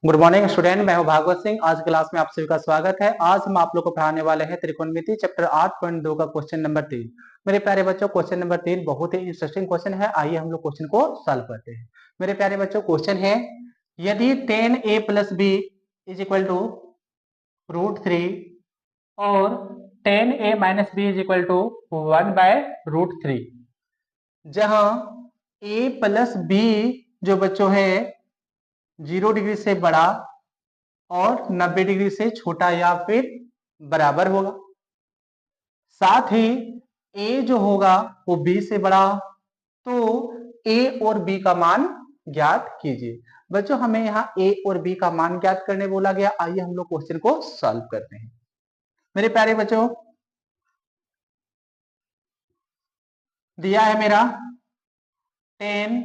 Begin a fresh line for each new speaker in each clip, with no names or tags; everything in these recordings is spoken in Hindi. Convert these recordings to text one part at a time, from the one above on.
गुड मॉर्निंग स्टूडेंट, मैं हूं भागवत सिंह। आज क्लास में आप सभी का स्वागत है। आज हम आप लोग को पढ़ाने वाले हैं त्रिकोणमिति चैप्टर 8.2 का क्वेश्चन नंबर 3। मेरे प्यारे बच्चों, क्वेश्चन नंबर 3 बहुत ही इंटरेस्टिंग क्वेश्चन है। आइए हम लोग क्वेश्चन को सॉल्व करते हैं। मेरे प्यारे बच्चों, क्वेश्चन है यदि tan a plus b is equal to √3 और tan a minus b is equal to 1/√3, जहां a प्लस बी जो बच्चों है 0 डिग्री से बड़ा और 90 डिग्री से छोटा या फिर बराबर होगा। साथ ही a जो होगा वो b से बड़ा, तो a और b का मान ज्ञात कीजिए। बच्चों, हमें यहाँ a और b का मान ज्ञात करने बोला गया। आइए हम लोग क्वेश्चन को सॉल्व करते हैं। मेरे प्यारे बच्चों, दिया है मेरा tan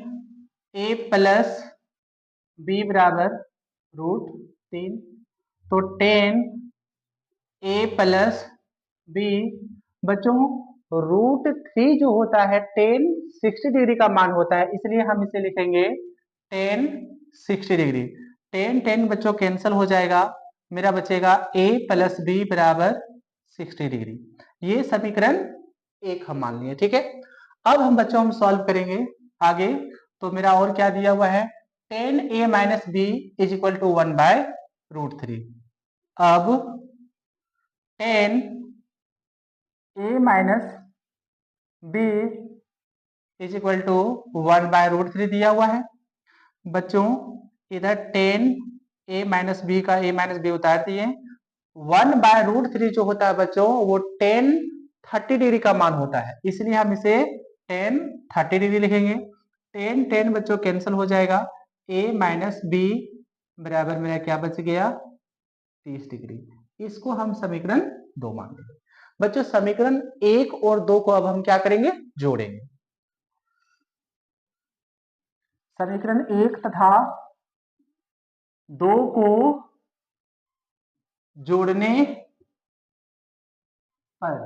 a प्लस b बराबर √3, तो tan a प्लस b बच्चों √3 जो होता है tan 60 डिग्री का मान होता है, इसलिए हम इसे लिखेंगे tan 60 डिग्री। tan बच्चों कैंसिल हो जाएगा, मेरा बचेगा a प्लस बी बराबर 60 डिग्री। ये समीकरण 1 हम मान लिए। ठीक है, अब हम बच्चों हम सॉल्व करेंगे आगे। तो मेरा और क्या दिया हुआ है, tan a minus b is equal to 1/√3। अब tan a minus b is equal to 1/√3 दिया हुआ है। बच्चों इधर tan a माइनस बी का a माइनस बी उतार दिए। 1/√3 जो होता है बच्चों वो tan 30 डिग्री का मान होता है, इसलिए हम इसे tan 30 डिग्री लिखेंगे। tan बच्चों कैंसिल हो जाएगा, a माइनस बी बराबर मेरा क्या बच गया, 30 डिग्री। इसको हम समीकरण 2 मान लेंगे। बच्चों समीकरण 1 और 2 को अब हम क्या करेंगे, जोड़ेंगे। समीकरण 1 तथा 2 को जोड़ने पर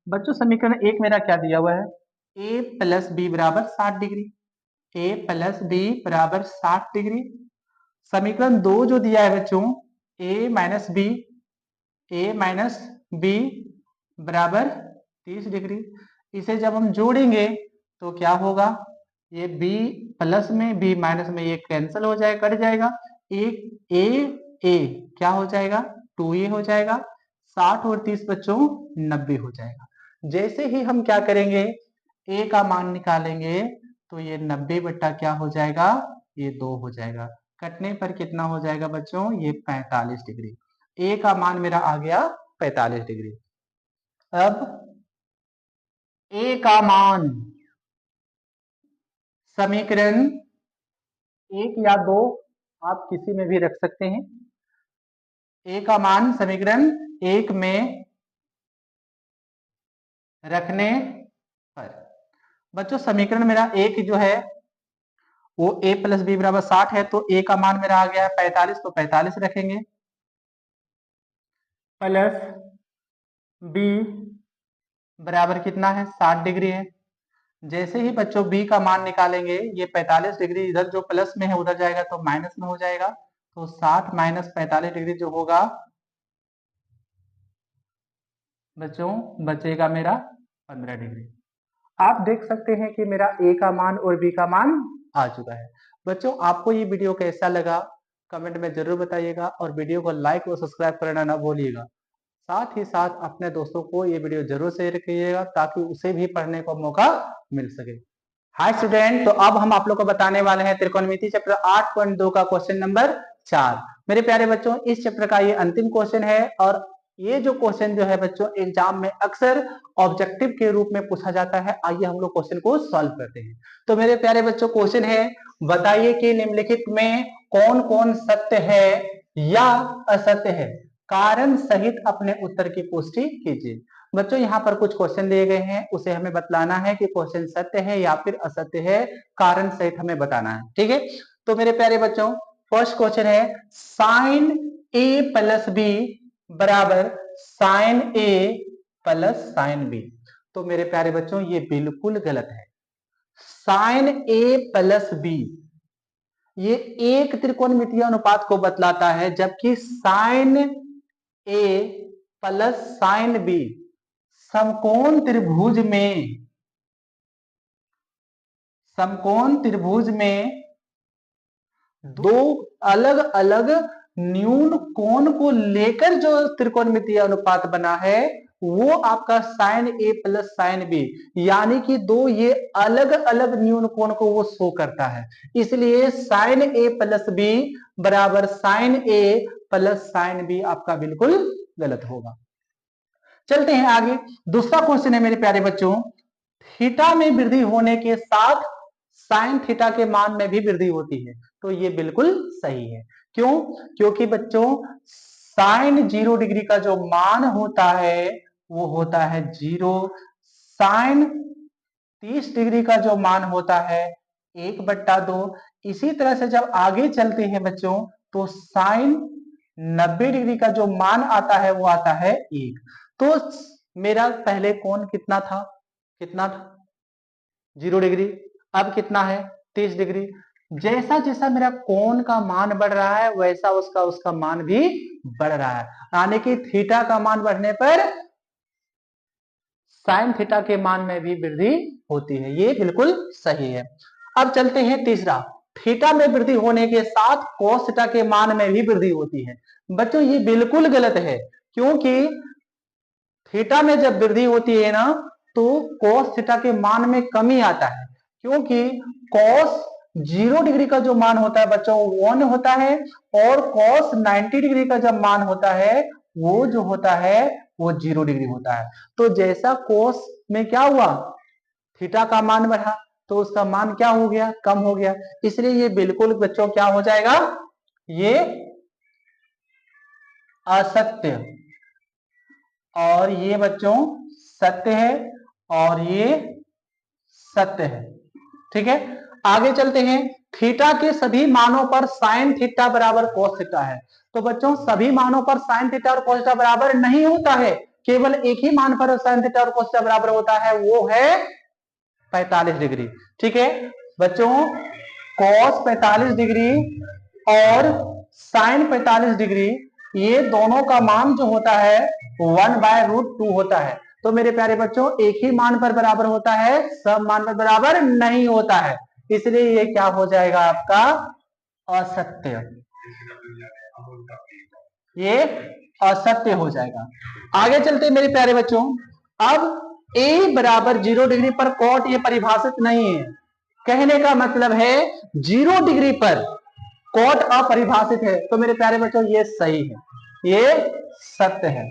बच्चों समीकरण 1 मेरा क्या दिया हुआ है, a प्लस बी बराबर 60 डिग्री, a प्लस बी बराबर 60 डिग्री। समीकरण 2 जो दिया है बच्चों a माइनस बी बराबर 30 डिग्री। इसे जब हम जोड़ेंगे तो क्या होगा, ये b प्लस में b माइनस में ये कैंसिल हो जाएगा, कट जाएगा। एक a क्या हो जाएगा, 2a हो जाएगा। 60 और 30 बच्चों 90 हो जाएगा। जैसे ही हम क्या करेंगे, a का मान निकालेंगे तो ये 90 बट्टा क्या हो जाएगा, ये 2 हो जाएगा। कटने पर कितना हो जाएगा बच्चों, ये 45 डिग्री। a का मान मेरा आ गया 45 डिग्री। अब a का मान समीकरण 1 या 2 आप किसी में भी रख सकते हैं। a का मान समीकरण 1 में रखने पर बच्चों समीकरण मेरा 1 जो है वो a प्लस बी बराबर 60 है, तो a का मान मेरा आ गया है 45, तो 45 रखेंगे प्लस b बराबर कितना है, 60 डिग्री है। जैसे ही बच्चों b का मान निकालेंगे, ये 45 डिग्री इधर जो प्लस में है उधर जाएगा तो माइनस में हो जाएगा, तो 60 माइनस 45 डिग्री जो होगा बच्चों बचेगा मेरा 15 डिग्री। आप देख सकते हैं कि मेरा a का मान और b का मान आ चुका है। बच्चों आपको ये वीडियो कैसा लगा कमेंट में जरूर बताइएगा, और वीडियो को लाइक और सब्सक्राइब करना ना भूलिएगा। साथ ही साथ अपने दोस्तों को ये वीडियो जरूर शेयर कीजिएगा ताकि उसे भी पढ़ने का मौका मिल सके। हाय स्टूडेंट, तो अब हम आप लोग को बताने वाले हैं त्रिकोणमिति चैप्टर 8.2 का क्वेश्चन नंबर 4। मेरे प्यारे बच्चों इस चैप्टर का ये अंतिम क्वेश्चन है, और ये जो क्वेश्चन जो है बच्चों एग्जाम में अक्सर ऑब्जेक्टिव के रूप में पूछा जाता है। आइए हम लोग क्वेश्चन को सॉल्व करते हैं। तो मेरे प्यारे बच्चों क्वेश्चन है, बताइए कि निम्नलिखित में कौन कौन सत्य है या असत्य है, कारण सहित अपने उत्तर की पुष्टि कीजिए। बच्चों यहाँ पर कुछ क्वेश्चन दिए गए हैं, उसे हमें बतलाना है कि क्वेश्चन सत्य है या फिर असत्य है, कारण सहित हमें बताना है। ठीक है, तो मेरे प्यारे बच्चों फर्स्ट क्वेश्चन है साइन a प्लस बी बराबर sine a plus sine b. तो मेरे प्यारे बच्चों ये बिल्कुल गलत है। साइन a प्लस बी ये एक त्रिकोणमितीय अनुपात को बतलाता है, जबकि साइन ए प्लस साइन बी समकोण त्रिभुज में दो अलग अलग न्यून कोण को लेकर जो त्रिकोणमितीय अनुपात बना है वो आपका साइन ए प्लस साइन बी, यानी कि दो ये अलग अलग न्यून कोण को वो शो करता है। इसलिए साइन ए प्लस बी बराबर साइन ए प्लस साइन बी आपका बिल्कुल गलत होगा। चलते हैं आगे। दूसरा क्वेश्चन है मेरे प्यारे बच्चों, थीटा में वृद्धि होने के साथ साइन थीटा के मान में भी वृद्धि होती है, तो ये बिल्कुल सही है। क्यों? क्योंकि बच्चों साइन 0 डिग्री का जो मान होता है वो होता है 0। साइन 30 डिग्री का जो मान होता है 1/2। इसी तरह से जब आगे चलते हैं बच्चों तो साइन 90 डिग्री का जो मान आता है वो आता है 1। तो मेरा पहले कोण कितना था 0 डिग्री, अब कितना है 30 डिग्री। जैसा जैसा मेरा कोण का मान बढ़ रहा है वैसा उसका मान भी बढ़ रहा है, यानी कि थीटा का मान बढ़ने पर साइन थीटा के मान में भी वृद्धि होती है, ये बिल्कुल सही है। अब चलते हैं तीसरा, थीटा में वृद्धि होने के साथ कोस थीटा के मान में भी वृद्धि होती है। बच्चों ये बिल्कुल गलत है, क्योंकि थीटा में जब वृद्धि होती है ना तो कोस थीटा के मान में कमी आता है, क्योंकि कोस 0 डिग्री का जो मान होता है बच्चों 1 होता है, और कोस 90 डिग्री का जब मान होता है वो जो होता है वो 0 डिग्री होता है। तो जैसा कोस में क्या हुआ थीटा का मान बढ़ा तो उसका मान क्या हो गया कम हो गया, इसलिए ये बिल्कुल बच्चों क्या हो जाएगा, ये असत्य, और ये बच्चों सत्य है, और ये सत्य है। ठीक है, आगे चलते हैं। थीटा के सभी मानों पर साइन थीटा बराबर कोस थीटा है। तो बच्चों सभी मानों पर साइन थीटा और कोस थीटा बराबर नहीं होता है, केवल एक ही मान पर साइन थीटा और कोस थीटा बराबर होता है, वो है 45 डिग्री। ठीक है बच्चों, कोस 45 डिग्री और साइन 45 डिग्री ये दोनों का मान जो होता है 1/√2 होता है। तो मेरे प्यारे बच्चों एक ही मान पर बराबर होता है, सब मान पर बराबर नहीं होता है, इसलिए ये क्या हो जाएगा आपका असत्य, ये असत्य हो जाएगा। आगे चलते मेरे प्यारे बच्चों, अब a बराबर 0 डिग्री पर कॉट ये परिभाषित नहीं है, कहने का मतलब है 0 डिग्री पर कॉट अपरिभाषित है। तो मेरे प्यारे बच्चों ये सही है, ये सत्य है,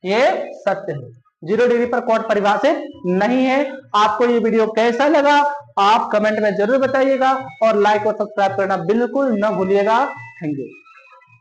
ये सत्य है, 0 डिग्री पर कॉट परिभाषित नहीं है। आपको ये वीडियो कैसा लगा आप कमेंट में जरूर बताइएगा, और लाइक और सब्सक्राइब करना बिल्कुल न भूलिएगा। Thank you.